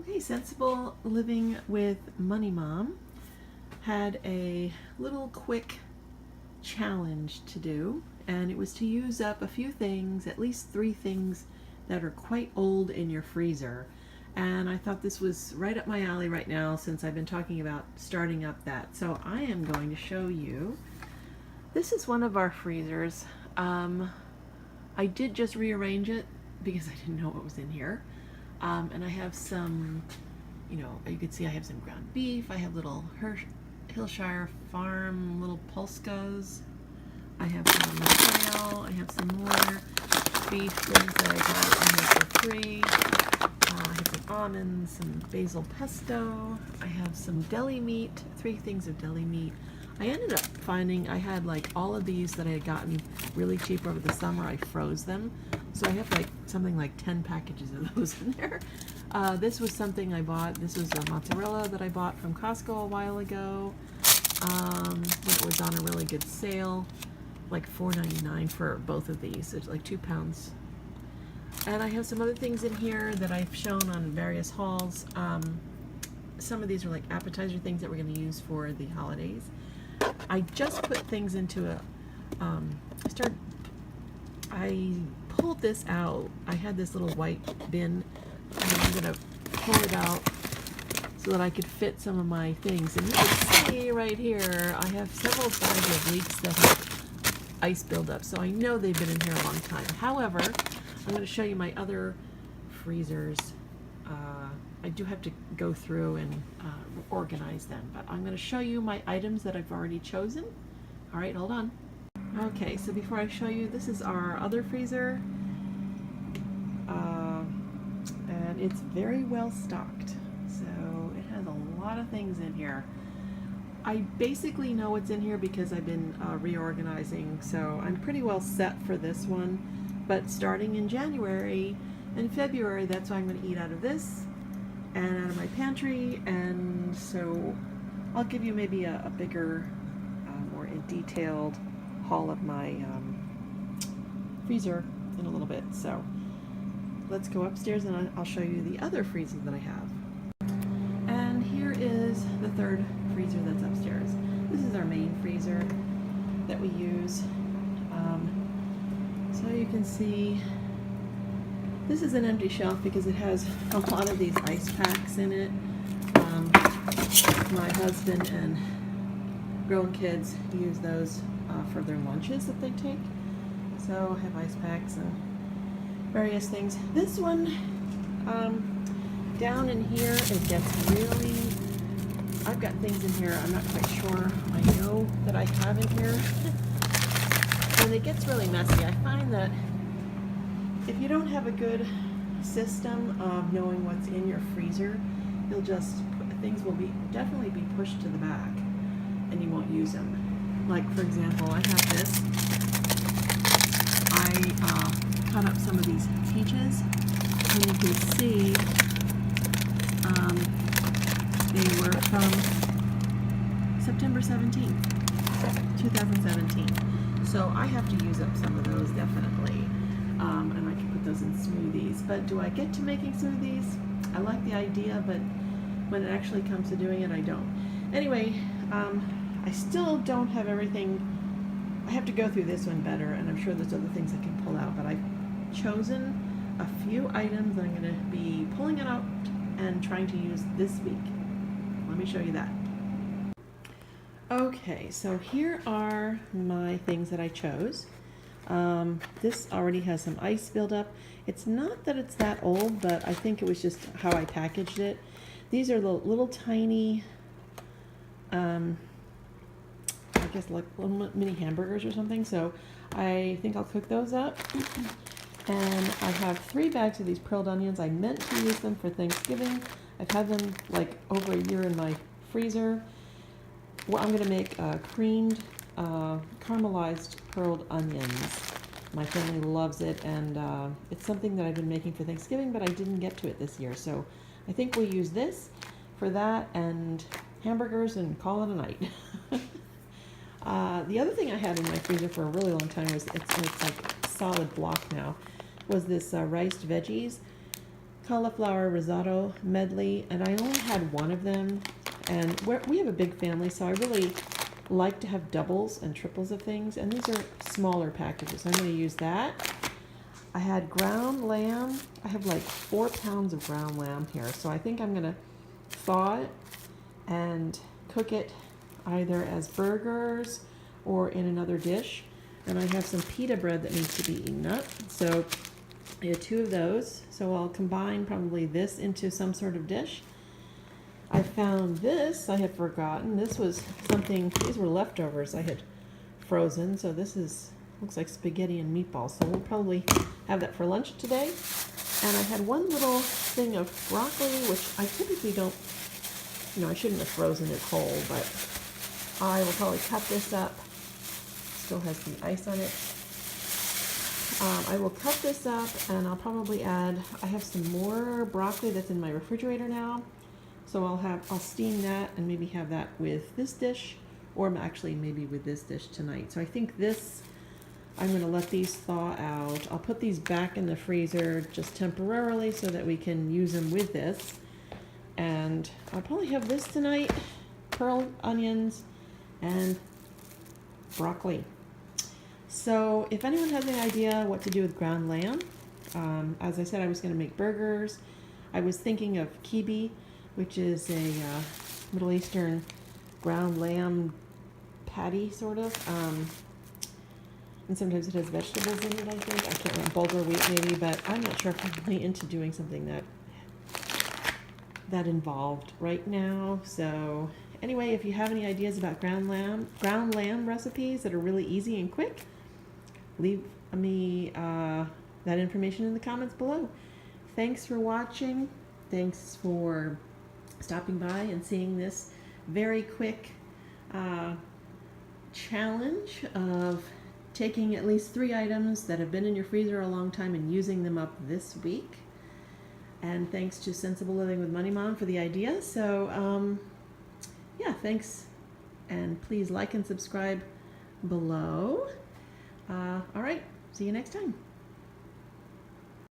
Okay, Sensible Living with Money Mom had a little quick challenge to do, and it was to use up a few things, at least 3 things that are quite old in your freezer. And I thought this was right up my alley right now since I've been talking about starting up that. So I am going to show you. This is one of our freezers. I did just rearrange it because I didn't know what was in here. And I have some, you can see I have some ground beef. I have little Hillshire Farm little Polskas. I have some quail. I have some more beef things that I got in here for free. I have some almonds, some basil pesto. I have some deli meat, 3 things of deli meat. I ended up finding I had like all of these that I had gotten really cheap over the summer. I froze them. So I have like something like 10 packages of those in there. This was something I bought. This was a mozzarella that I bought from Costco a while ago. When it was on a really good sale, like $4.99 for both of these. It's like 2 pounds. And I have some other things in here that I've shown on various hauls. Some of these are like appetizer things that we're going to use for the holidays. I just put things into a, I pulled this out. I had this little white bin, and I'm going to pull it out so that I could fit some of my things. And you can see right here, I have several bags of leeks that have ice buildup, so I know they've been in here a long time. However, I'm going to show you my other freezers. I do have to go through and organize them, but I'm going to show you my items that I've already chosen. All right, hold on. Okay, so before I show you, this is our other freezer, and it's very well stocked, so it has a lot of things in here. I basically know what's in here because I've been reorganizing, so I'm pretty well set for this one, but starting in January and February, that's why I'm going to eat out of this and out of my pantry, and so I'll give you maybe a bigger, more detailed haul of my freezer in a little bit. So let's go upstairs and I'll show you the other freezers that I have. And here is the 3rd freezer that's upstairs. This is our main freezer that we use. So you can see this is an empty shelf because it has a lot of these ice packs in it. My husband and grown kids use those for their lunches that they take. So I have ice packs and various things. This one, down in here, it gets really, I've got things in here I'm not quite sure I know that I have in here. And it gets really messy. I find that if you don't have a good system of knowing what's in your freezer, you'll just, things will definitely be pushed to the back and you won't use them. Like, for example, I have this. I cut up some of these peaches, and you can see they were from September 17th, 2017. So I have to use up some of those definitely, and I can put those in smoothies. But do I get to making smoothies? I like the idea, but when it actually comes to doing it, I don't. Anyway, I still don't have everything. I have to go through this one better, and I'm sure there's other things I can pull out, but I've chosen a few items that I'm going to be pulling it out and trying to use this week. Let me show you that. Okay, so here are my things that I chose. This already has some ice buildup. It's not that it's that old, but I think it was just how I packaged it. These are little tiny, I guess like little mini hamburgers or something. So I think I'll cook those up. And I have 3 bags of these pearled onions. I meant to use them for Thanksgiving. I've had them like over a year in my freezer. Well, I'm going to make creamed, caramelized pearled onions. My family loves it, and it's something that I've been making for Thanksgiving, but I didn't get to it this year. So I think we'll use this for that and hamburgers and call it a night. The other thing I had in my freezer for a really long time was, it's like solid block now, was this riced veggies. cauliflower risotto medley, and I only had one of them. And we have a big family, so I really like to have doubles and triples of things, and these are smaller packages, so I'm going to use that. I had ground lamb. I have like 4 pounds of ground lamb here, so I think I'm going to thaw it and cook it either as burgers or in another dish. And I have some pita bread that needs to be eaten up, so I have 2 of those. So I'll combine probably this into some sort of dish. I found this. I had forgotten. This was something, these were leftovers I had frozen, so this looks like spaghetti and meatballs, so we'll probably have that for lunch today. And I had one little thing of broccoli, which I typically don't, I shouldn't have frozen it whole, but I will probably cut this up. Still has some ice on it. I will cut this up, and I'll probably add, I have some more broccoli that's in my refrigerator now, so I'll steam that and maybe have that with this dish, or actually maybe with this dish tonight. So I think I'm going to let these thaw out. I'll put these back in the freezer just temporarily so that we can use them with this. And I'll probably have this tonight, pearl onions and broccoli. So if anyone has any idea what to do with ground lamb, as I said, I was going to make burgers. I was thinking of kibe, which is a Middle Eastern ground lamb patty, sort of. And sometimes it has vegetables in it, I think. I can't remember, bulgur wheat maybe, but I'm not sure if I'm really into doing something that involved right now. So anyway, if you have any ideas about ground lamb recipes that are really easy and quick, leave me that information in the comments below. Thanks for watching. Thanks for stopping by and seeing this very quick challenge of taking at least 3 items that have been in your freezer a long time and using them up this week. And thanks to Centsible Living with Money Mom for the idea. So yeah, thanks, and please like and subscribe below. All right, see you next time.